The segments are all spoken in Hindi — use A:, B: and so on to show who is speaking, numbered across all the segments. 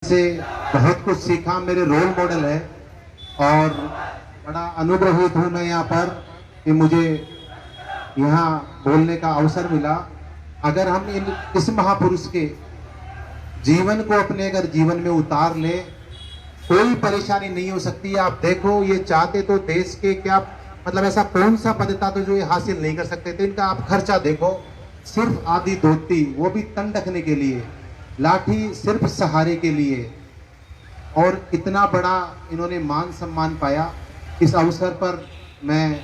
A: से बहुत कुछ सीखा, मेरे रोल मॉडल है और बड़ा अनुग्रहित हूँ मैं यहाँ पर कि मुझे यहाँ बोलने का अवसर मिला। अगर हम इस महापुरुष के जीवन को अपने अगर जीवन में उतार ले, कोई परेशानी नहीं हो सकती। आप देखो, ये चाहते तो देश के क्या मतलब ऐसा कौन सा पद था तो जो ये हासिल नहीं कर सकते थे। इनका आप खर्चा देखो, सिर्फ आधी धोती, वो भी तन ढकने के लिए, लाठी सिर्फ सहारे के लिए, और इतना बड़ा इन्होंने मान सम्मान पाया। इस अवसर पर मैं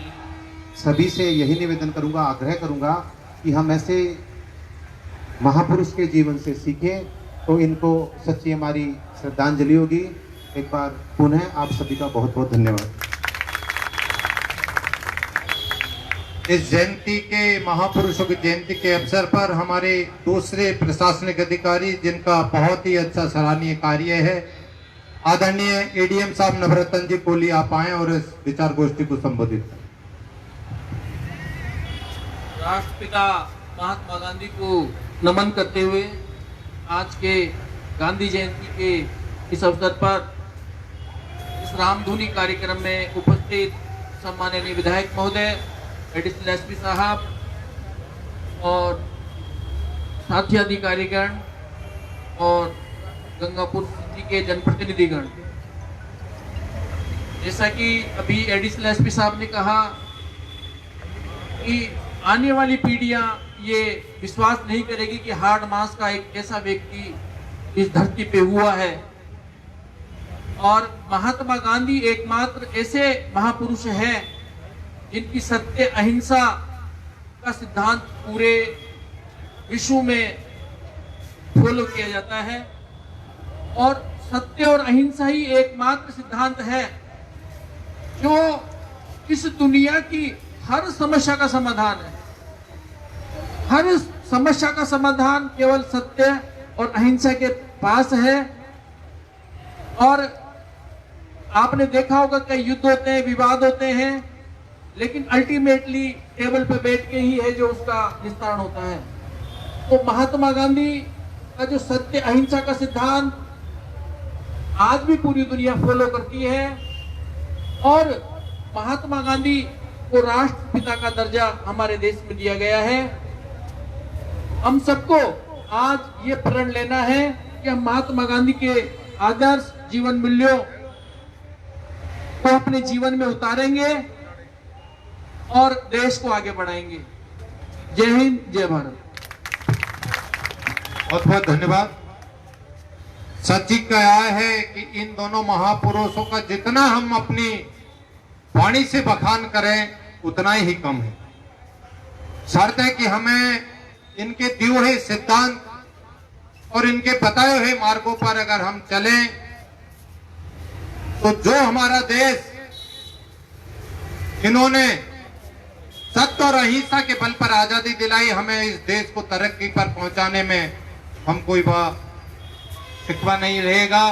A: सभी से यही निवेदन करूंगा, आग्रह करूंगा कि हम ऐसे महापुरुष के जीवन से सीखें तो इनको सच्ची हमारी श्रद्धांजलि होगी। एक बार पुनः आप सभी का बहुत बहुत धन्यवाद।
B: इस जयंती के महापुरुषों की जयंती के अवसर पर हमारे दूसरे प्रशासनिक अधिकारी जिनका बहुत ही अच्छा सराहनीय कार्य है, आदरणीय एडीएम साहब नवरत्न जी कोहली, आप आए और इस विचार गोष्ठी को संबोधित करें।
C: राष्ट्रपिता महात्मा गांधी को नमन करते हुए आज के गांधी जयंती के इस अवसर पर इस रामधुनी कार्यक्रम में उपस्थित सम्माननीय विधायक महोदय, एडिशनल एसपी साहब और साथी अधिकारीगण और गंगापुर सिटी के जनप्रतिनिधिगण, जैसा कि अभी एडिशनल एसपी साहब ने कहा कि आने वाली पीढ़ियां ये विश्वास नहीं करेगी कि हार्ड मास का एक ऐसा व्यक्ति इस धरती पे हुआ है, और महात्मा गांधी एकमात्र ऐसे महापुरुष हैं जिनकी सत्य अहिंसा का सिद्धांत पूरे विश्व में फॉलो किया जाता है, और सत्य और अहिंसा ही एकमात्र सिद्धांत है जो इस दुनिया की हर समस्या का समाधान है। हर समस्या का समाधान केवल सत्य और अहिंसा के पास है। और आपने देखा होगा कई युद्ध होते हैं, विवाद होते हैं, लेकिन अल्टीमेटली टेबल पे बैठ के ही है जो उसका निस्तारण होता है। तो महात्मा गांधी का जो सत्य अहिंसा का सिद्धांत आज भी पूरी दुनिया फॉलो करती है, और महात्मा गांधी को राष्ट्रपिता का दर्जा हमारे देश में दिया गया है। हम सबको आज ये प्रण लेना है कि हम महात्मा गांधी के आदर्श जीवन मूल्यों को अपने जीवन में उतारेंगे और देश को आगे बढ़ाएंगे। जय हिंद, जय भारत।
B: बहुत बहुत धन्यवाद। सच्ची क्या है कि इन दोनों महापुरुषों का जितना हम अपनी वाणी से बखान करें उतना ही कम है। शर्त है कि हमें इनके दिए हुए सिद्धांत और इनके बताए हुए मार्गों पर अगर हम चलें तो जो हमारा देश इन्होंने सत्य और अहिंसा के बल पर आजादी दिलाई, हमें इस देश को तरक्की पर पहुंचाने में हम कोई शिकवा नहीं रहेगा।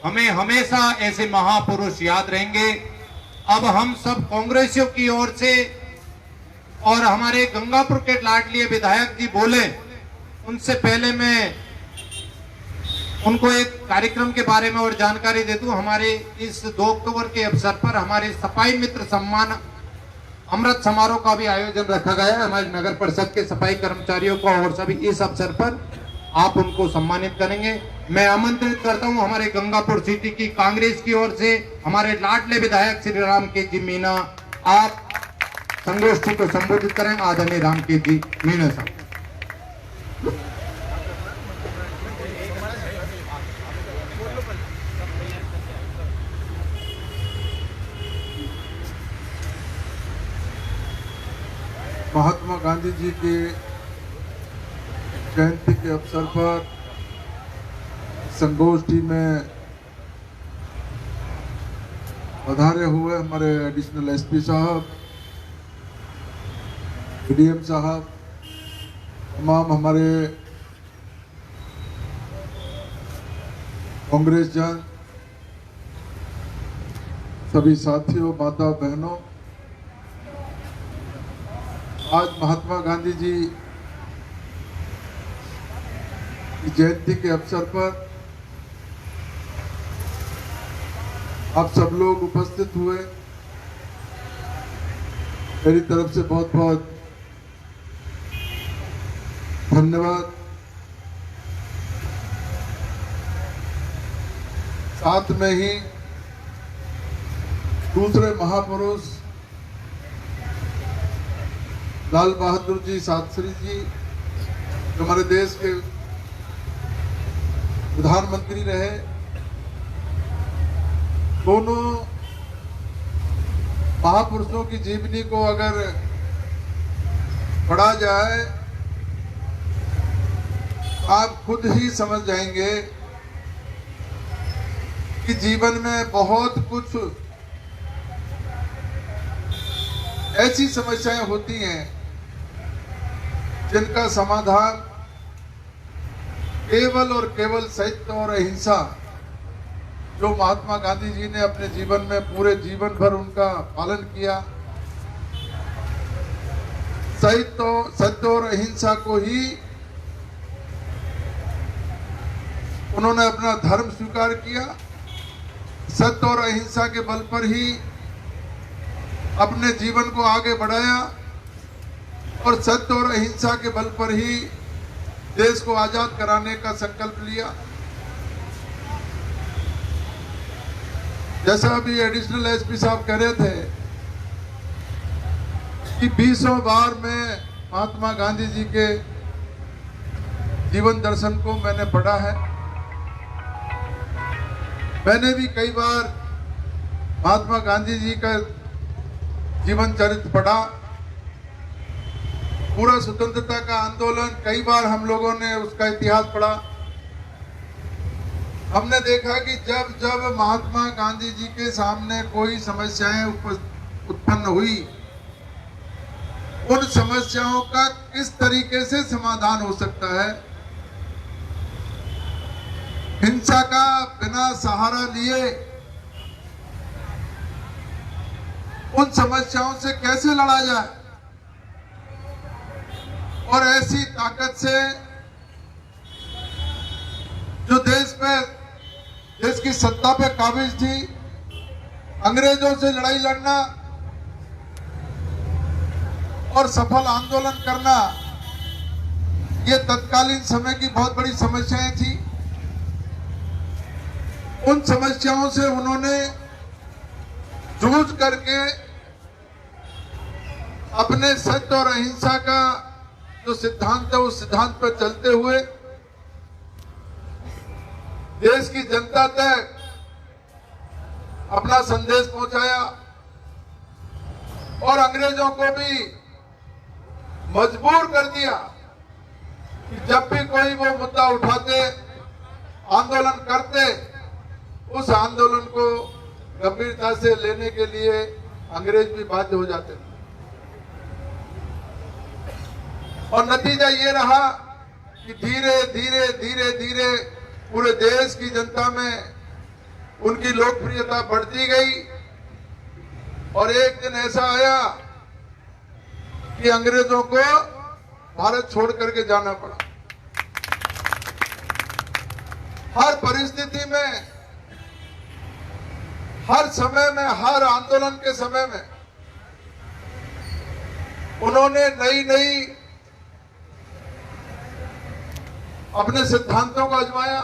B: हमें हमेशा ऐसे महापुरुष याद रहेंगे। अब हम सब कांग्रेसियों की ओर से और हमारे गंगापुर के लाडली विधायक जी बोले, उनसे पहले मैं उनको एक कार्यक्रम के बारे में और जानकारी दे दूं। हमारे इस 2 अक्टूबर के अवसर पर हमारे सफाई मित्र सम्मान अमृत समारोह का भी आयोजन रखा गया है। हमारे नगर परिषद के सफाई कर्मचारियों को और सभी इस अवसर पर आप उनको सम्मानित करेंगे। मैं आमंत्रित करता हूं हमारे गंगापुर सिटी की कांग्रेस की ओर से हमारे लाडले विधायक श्री राम के जी मीणा, आप संगोष्ठी को संबोधित करें। आदरणीय राम के जी मीणा साहब।
D: महात्मा गांधी जी के जयंती के अवसर पर संगोष्ठी में पधारे हुए हमारे एडिशनल एसपी साहब, एडीएम साहब, तमाम हमारे कांग्रेस जन, सभी साथियों, माता बहनों, आज महात्मा गांधी जी की जयंती के अवसर पर आप सब लोग उपस्थित हुए, मेरी तरफ से बहुत बहुत धन्यवाद। साथ में ही दूसरे महापुरुष लाल बहादुर जी शास्त्री जी, जो हमारे देश के प्रधानमंत्री रहे, दोनों महापुरुषों की जीवनी को अगर पढ़ा जाए आप खुद ही समझ जाएंगे कि जीवन में बहुत कुछ ऐसी समस्याएं होती हैं जिनका समाधान केवल और केवल सत्य और अहिंसा, जो महात्मा गांधी जी ने अपने जीवन में पूरे जीवन भर उनका पालन किया, सत्य और अहिंसा को ही उन्होंने अपना धर्म स्वीकार किया, सत्य और अहिंसा के बल पर ही अपने जीवन को आगे बढ़ाया और सत्य और अहिंसा के बल पर ही देश को आजाद कराने का संकल्प लिया। जैसा अभी एडिशनल एसपी साहब कह रहे थे कि 20 बार में महात्मा गांधी जी के जीवन दर्शन को मैंने पढ़ा है। मैंने भी कई बार महात्मा गांधी जी का जीवन चरित्र पढ़ा। पूरा स्वतंत्रता का आंदोलन कई बार हम लोगों ने उसका इतिहास पढ़ा। हमने देखा कि जब जब महात्मा गांधी जी के सामने कोई समस्याएं उत्पन्न हुई, उन समस्याओं का किस तरीके से समाधान हो सकता है, हिंसा का बिना सहारा लिए उन समस्याओं से कैसे लड़ा जाए और ऐसी ताकत से जो देश की सत्ता पे काबिज थी, अंग्रेजों से लड़ाई लड़ना और सफल आंदोलन करना, ये तत्कालीन समय की बहुत बड़ी समस्याएं थी। उन समस्याओं से उन्होंने जूझ करके अपने सत्य और अहिंसा का जो सिद्धांत है उस सिद्धांत पर चलते हुए देश की जनता तक अपना संदेश पहुंचाया और अंग्रेजों को भी मजबूर कर दिया कि जब भी कोई वो मुद्दा उठाते, आंदोलन करते, उस आंदोलन को गंभीरता से लेने के लिए अंग्रेज भी बाध्य हो जाते थे। और नतीजा ये रहा कि धीरे धीरे धीरे धीरे पूरे देश की जनता में उनकी लोकप्रियता बढ़ती गई और एक दिन ऐसा आया कि अंग्रेजों को भारत छोड़ करके जाना पड़ा। हर परिस्थिति में, हर समय में, हर आंदोलन के समय में उन्होंने नई नई अपने सिद्धांतों को आजमाया।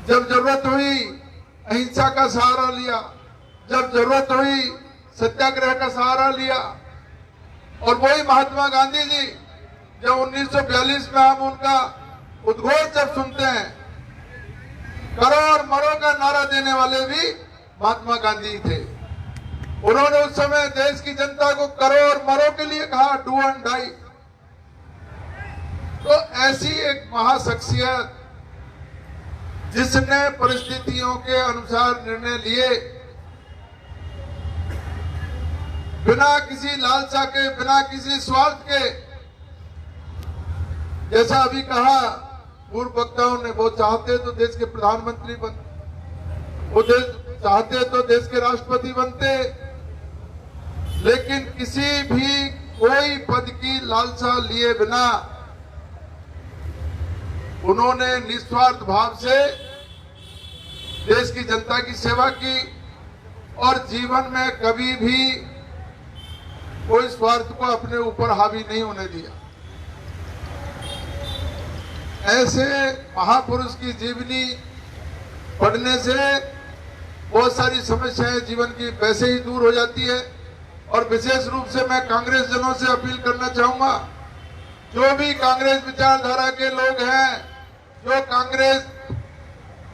D: जब जरूरत हुई अहिंसा का सहारा लिया, जब जरूरत हुई सत्याग्रह का सहारा लिया। और वही महात्मा गांधी जी, जब 1942 में हम उनका उद्घोष जब सुनते हैं, करो और मरो का नारा देने वाले भी महात्मा गांधी थे। उन्होंने उस समय देश की जनता को करो और मरो के लिए कहा, डू एंड डाई। तो ऐसी एक महाशख्सियत जिसने परिस्थितियों के अनुसार निर्णय लिए, बिना किसी लालसा के, बिना किसी स्वार्थ के, जैसा अभी कहा पूर्व वक्ताओं ने, वो चाहते तो देश के प्रधानमंत्री बनते, वो चाहते तो देश के राष्ट्रपति बनते, लेकिन किसी भी कोई पद की लालसा लिए बिना उन्होंने निस्वार्थ भाव से देश की जनता की सेवा की और जीवन में कभी भी कोई स्वार्थ को अपने ऊपर हावी नहीं होने दिया। ऐसे महापुरुष की जीवनी पढ़ने से बहुत सारी समस्याएं जीवन की वैसे ही दूर हो जाती है। और विशेष रूप से मैं कांग्रेस जनों से अपील करना चाहूंगा, जो भी कांग्रेस विचारधारा के लोग हैं, जो कांग्रेस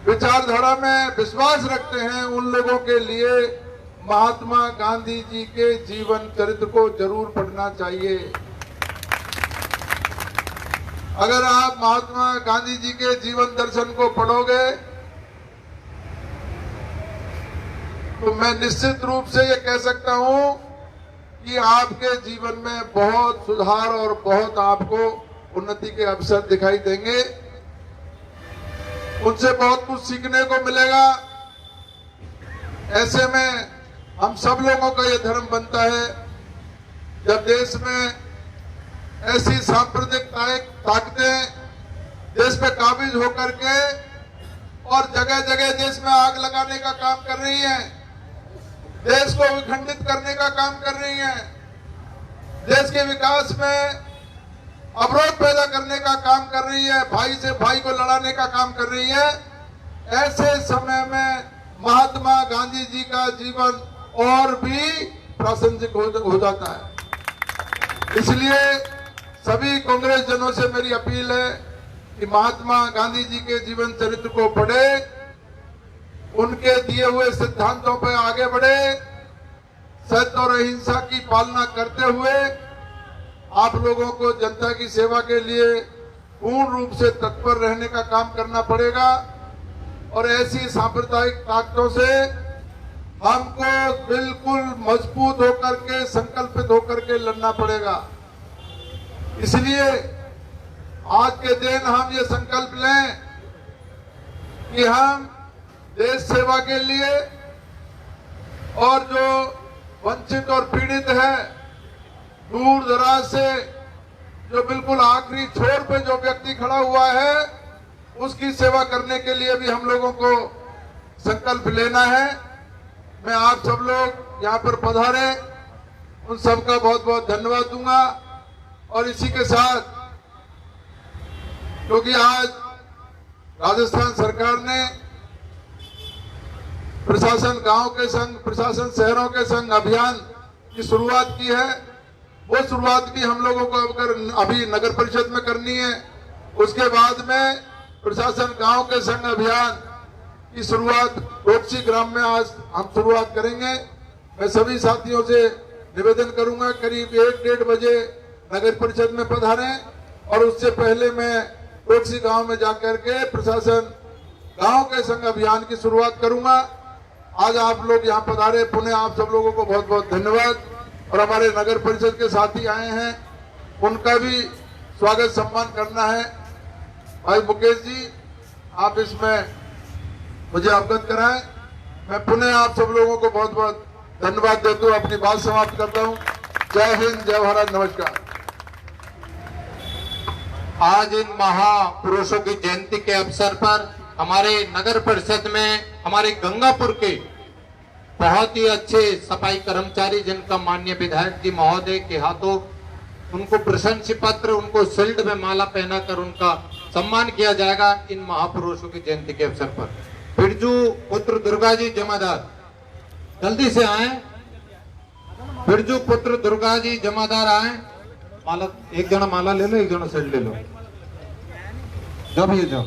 D: विचारधारा में विश्वास रखते हैं, उन लोगों के लिए महात्मा गांधी जी के जीवन चरित्र को जरूर पढ़ना चाहिए। अगर आप महात्मा गांधी जी के जीवन दर्शन को पढ़ोगे तो मैं निश्चित रूप से ये कह सकता हूं कि आपके जीवन में बहुत सुधार और बहुत आपको उन्नति के अवसर दिखाई देंगे। उनसे बहुत कुछ सीखने को मिलेगा। ऐसे में हम सब लोगों का ये धर्म बनता है, जब देश में ऐसी सांप्रदायिक ताकतें देश पे काबिज होकर के और जगह जगह देश में आग लगाने का काम कर रही हैं, देश को विखंडित करने का काम कर रही हैं, देश के विकास में अवरोध पैदा करने का काम कर रही है, भाई से भाई को लड़ाने का काम कर रही है, ऐसे समय में महात्मा गांधी जी का जीवन और भी प्रासंगिक हो जाता है। इसलिए सभी कांग्रेस जनों से मेरी अपील है कि महात्मा गांधी जी के जीवन चरित्र को पढ़े, उनके दिए हुए सिद्धांतों पर आगे बढ़े, सत्य और अहिंसा की पालना करते हुए आप लोगों को जनता की सेवा के लिए पूर्ण रूप से तत्पर रहने का काम करना पड़ेगा। और ऐसी सांप्रदायिक ताकतों से हमको बिल्कुल मजबूत होकर के, संकल्पित होकर के लड़ना पड़ेगा। इसलिए आज के दिन हम ये संकल्प लें कि हम देश सेवा के लिए और जो वंचित और पीड़ित है, दूर दराज से जो बिल्कुल आखिरी छोर पे जो व्यक्ति खड़ा हुआ है, उसकी सेवा करने के लिए भी हम लोगों को संकल्प लेना है। मैं आप सब लोग यहाँ पर पधारे, उन सबका बहुत बहुत धन्यवाद दूंगा। और इसी के साथ, क्योंकि आज राजस्थान सरकार ने प्रशासन गांव के संग, प्रशासन शहरों के संग अभियान की शुरुआत की है, वो शुरुआत भी हम लोगों को अगर अभी नगर परिषद में करनी है। उसके बाद में प्रशासन गांव के संग अभियान की शुरुआत रोपसी ग्राम में आज हम शुरुआत करेंगे। मैं सभी साथियों से निवेदन करूंगा करीब 1-1:30 बजे नगर परिषद में पधारें, और उससे पहले मैं रोपसी गांव में जाकर के प्रशासन गांव के संग अभियान की शुरुआत करूंगा। आज आप लोग यहाँ पधारे, पुनः आप सब लोगों को बहुत बहुत धन्यवाद। और हमारे नगर परिषद के साथी आए हैं, उनका भी स्वागत सम्मान करना है। भाई मुकेश जी, आप इसमें मुझे अवगत कराएं। मैं पुनः आप सब लोगों को बहुत बहुत धन्यवाद देता हूँ, अपनी बात समाप्त करता हूँ। जय हिंद, जय भारत, नमस्कार।
B: आज इन महापुरुषों की जयंती के अवसर पर हमारे नगर परिषद में हमारे गंगापुर के बहुत ही अच्छे सफाई कर्मचारी, जिनका माननीय विधायक जी महोदय के हाथों उनको प्रशंसा पत्र, उनको शिल्ड में माला पहनाकर उनका सम्मान किया जाएगा इन महापुरुषों की जयंती के अवसर पर। बिरजू पुत्र दुर्गा जी जमादार जल्दी से आए, बिरजू पुत्र दुर्गा जी जमादार आए। माला, एक जना माला ले लो, एक जना शिल्ड ले लो। जब ये जाओ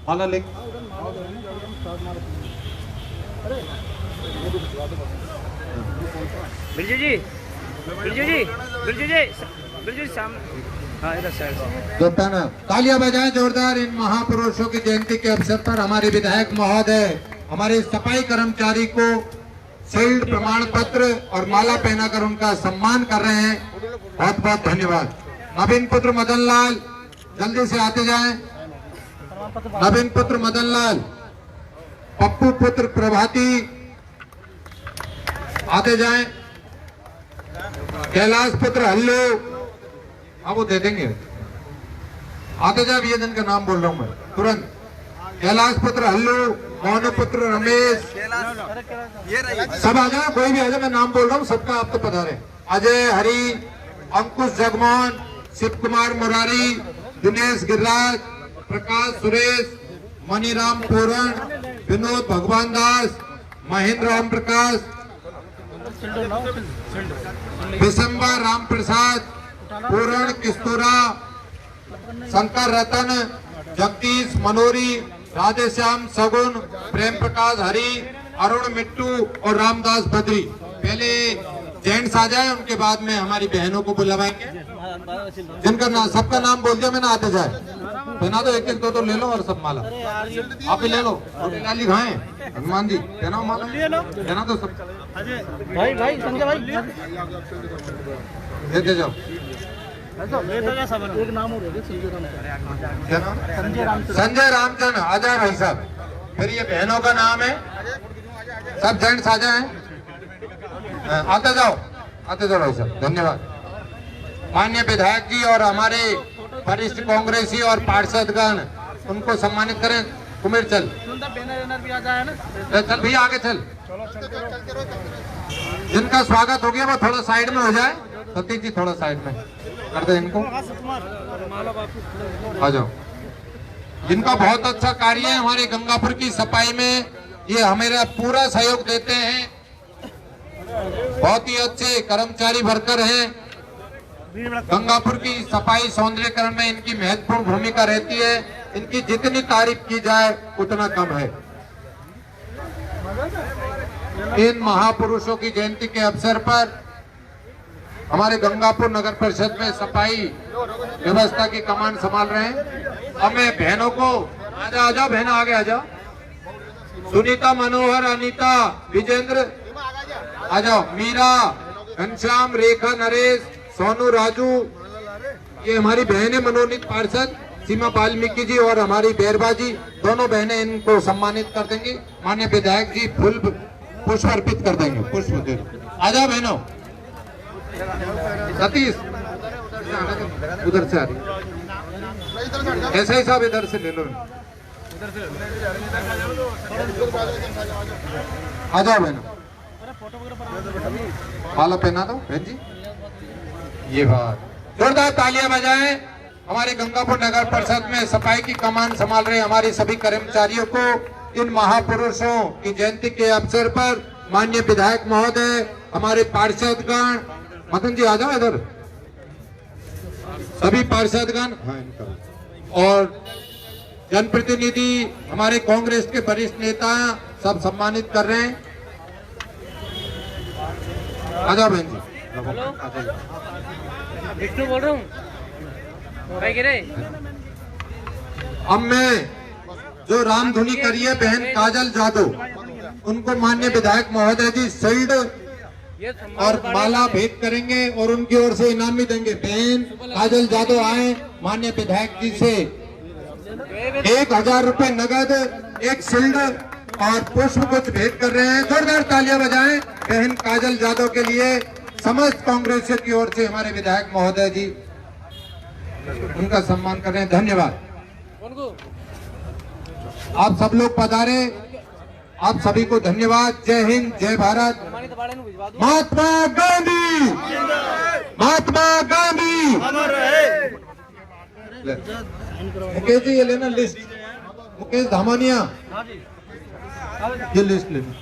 B: माला ले।
E: बिरजू जी, बिरजू जी, बिरजू जी, बिरजू जी सामने, हाँ इधर साइड।
B: तालियां बजाएं जोरदार इन महापुरुषों की जयंती के अवसर पर। हमारे विधायक महोदय हमारे सफाई कर्मचारी को शील्ड, प्रमाण पत्र और माला पहनाकर उनका सम्मान कर रहे हैं। बहुत बहुत धन्यवाद। नवीन पुत्र मदन लाल जल्दी से आते जाएं। नवीन पुत्र मदन लाल, पप्पू पुत्र प्रभाती आते जाएं। कैलाश पुत्र हल्लू, हाँ वो दे देंगे, आते जाए। ये दिन का नाम बोल रहा हूं मैं तुरंत। कैलाश पुत्र हल्लू मोनुपुत्र रमेश, सब आ जाए, कोई भी आ जाए, मैं नाम बोल रहा हूँ सबका, आप तो पधारे। अजय, हरि, अंकुश जगमोहन, शिव कुमार मुरारी, दिनेश गिरिराज, प्रकाश सुरेश, मणिराम पूरण, विनोद भगवान दास, महेंद्र ओम प्रकाश, विशंबर राम प्रसाद, पूरण किस्तूरा, शंकर रतन, जगदीश मनोरी, राधेश्याम सगुन, प्रेम प्रकाश हरि, अरुण मिट्टू और रामदास बद्री। पहले जेंट्स आ जाए, उनके बाद में हमारी बहनों को बुलवाएंगे। जिनका नाम, सबका नाम बोल दिया मैंने, आते जाए पहना दो, एक एक दो ले लो और सब माला आप ही ले लो। लाली खाए हनुमान जी, पहना माला, पहना दो सब।
E: भाई संजय भाई
B: देते जाओ।
E: एक नाम हो
B: क्या नाम? संजय रामचंद्र। आ जाए भाई साहब। फिर ये बहनों का नाम है, सब जेंट्स आ जाए, आते जाओ, आते जाओ भाई साहब। धन्यवाद। माननीय विधायक जी और हमारे वरिष्ठ कांग्रेसी और पार्षदगण, उनको सम्मानित करें। कुमेर चल,
E: बैनर भी आ जाए ना,
B: चल भैया आगे चल। जिनका स्वागत हो गया वो थोड़ा साइड में हो जाए। सतीश जी थोड़ा साइड में कर दे इनको, आ जाओ। जिनका बहुत अच्छा कार्य है हमारे गंगापुर की सफाई में, ये हमें पूरा सहयोग देते हैं। बहुत ही अच्छे कर्मचारी वर्कर हैं। गंगापुर की सफाई सौंदर्यीकरण में इनकी महत्वपूर्ण भूमिका रहती है। इनकी जितनी तारीफ की जाए उतना कम है। इन महापुरुषों की जयंती के अवसर पर हमारे गंगापुर नगर परिषद में सफाई व्यवस्था की कमान संभाल रहे हैं। हमें बहनों को, आ जाओ बहना, आगे आ जाओ। सुनीता, मनोहर, अनीता, विजेंद्र आ जाओ। मीरा, घनश्याम, रेखा, नरेश, सोनू, राजू, ये हमारी बहनें मनोनीत पार्षद सीमा वाल्मीकि जी और हमारी बैरबा जी, दोनों बहनें इनको सम्मानित कर देंगी। माननीय विधायक जी फूल पुष्प अर्पित कर देंगे। पुष्प दे दो। आ जाओ बहनों। सतीश उधर से आ रही, ऐसा ही साहब इधर से ले लो। आ जाओ बहनों, माला पहना दो बहन जी। ये बात, जोरदार तालियां बजाएं। हमारे गंगापुर नगर परिषद में सफाई की कमान संभाल रहे हमारे सभी कर्मचारियों को इन महापुरुषों की जयंती के अवसर पर माननीय विधायक महोदय, हमारे पार्षदगण, मदन जी आ जाओ इधर, सभी पार्षदगण और जनप्रतिनिधि, हमारे कांग्रेस के वरिष्ठ नेता सब सम्मानित कर रहे हैं। आ जाओ बहन जी।
E: विष्णु बोल रहा हूँ भाई गिरे।
B: अब मैं जो रामधुनी करी है बहन काजल जादव, उनको माननीय विधायक महोदय जी शील्ड और माला भेंट करेंगे और उनकी ओर से इनाम भी देंगे। बहन काजल जादव आए, माननीय विधायक जी से 1000 रुपए नगद, एक शील्ड और पुष्प कुछ भेंट कर रहे हैं। जोरदार तालियां बजाएं बहन काजल जादव के लिए। समस्त कांग्रेसियों की ओर से हमारे विधायक महोदय जी उनका सम्मान कर रहे हैं। धन्यवाद। आप सब लोग पधारे, आप सभी को धन्यवाद। जय हिंद, जय भारत। महात्मा गांधी, महात्मा गांधी। मुकेश जी ये लेना लिस्ट, मुकेश धामानिया ये लिस्ट लेना।